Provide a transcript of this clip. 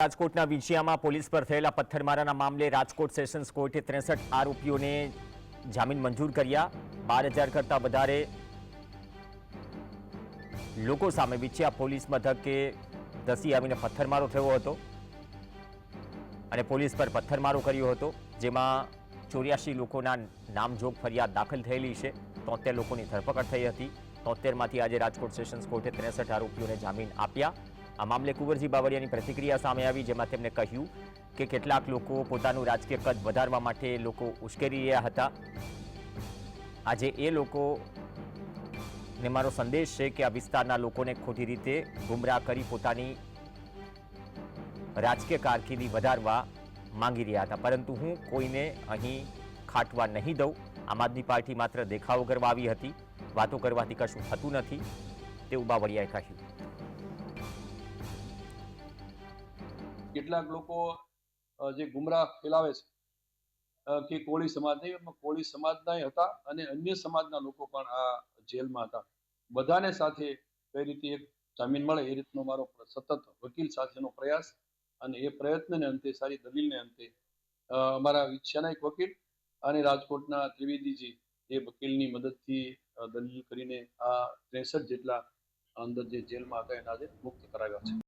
રાજકોટના વિંછિયામાં પોલીસ પર થયેલા પથ્થરમારાના મામલે રાજકોટ સેશન્સ કોર્ટે 63 આરોપીઓને જામીન મંજૂર કર્યા। 12,000 કરતાં વધારે લોકો સામે વિંછિયા પોલીસ મથકે ધસી આવીને પથ્થરમારો થયો હતો અને પોલીસ પર પથ્થરમારો કર્યો હતો, જેમાં 84 લોકોના નામજોગ ફરિયાદ દાખલ થયેલી છે। 73 લોકોની ધરપકડ થઈ હતી। 73માંથી આજે રાજકોટ સેશન્સ કોર્ટે 63 આરોપીઓને જામીન આપ્યા। આ મામલે કુંવરજી બાવળિયાની પ્રતિક્રિયા સામે આવી, જેમાં તેમણે કહ્યું કે કેટલાક લોકો પોતાનું રાજકીય કદ વધારવા માટે લોકો ઉશ્કેરી રહ્યા હતા। આજે એ લોકોને મારો સંદેશ છે કે આ વિસ્તારના લોકોને ખોટી રીતે ગુમરાહ કરી પોતાની રાજકીય કારકિર્દી વધારવા માંગી રહ્યા હતા, પરંતુ હું કોઈને અહીં ખાટવા નહીં દઉં। આમ આદમી પાર્ટી માત્ર દેખાવો કરવા આવી હતી, વાતો કરવાથી કશું થતું નથી, તેવું બાવળિયાએ કહ્યું। કેટલાક લોકો જે ગુમરાહ ફેલાવે છે કે કોળી સમાજ નહીં, એમાં કોળી સમાજના હતા અને અન્ય સમાજના લોકો પણ આ જેલમાં હતા। બધાને સાથે કઈ રીતે એક જામીન મળે એ રીતનો મારો સતત વકીલ સાથેનો પ્રયાસ, અને એ પ્રયત્નને અંતે, સારી દલીલને અંતે અમારા વિંછિયાના એક વકીલ અને રાજકોટના ત્રિવેદીજી એ વકીલની મદદથી દલીલ કરીને આ 63 જેટલા અંદર જે જેલમાં હતા એને આજે મુક્ત કરાવ્યા છે।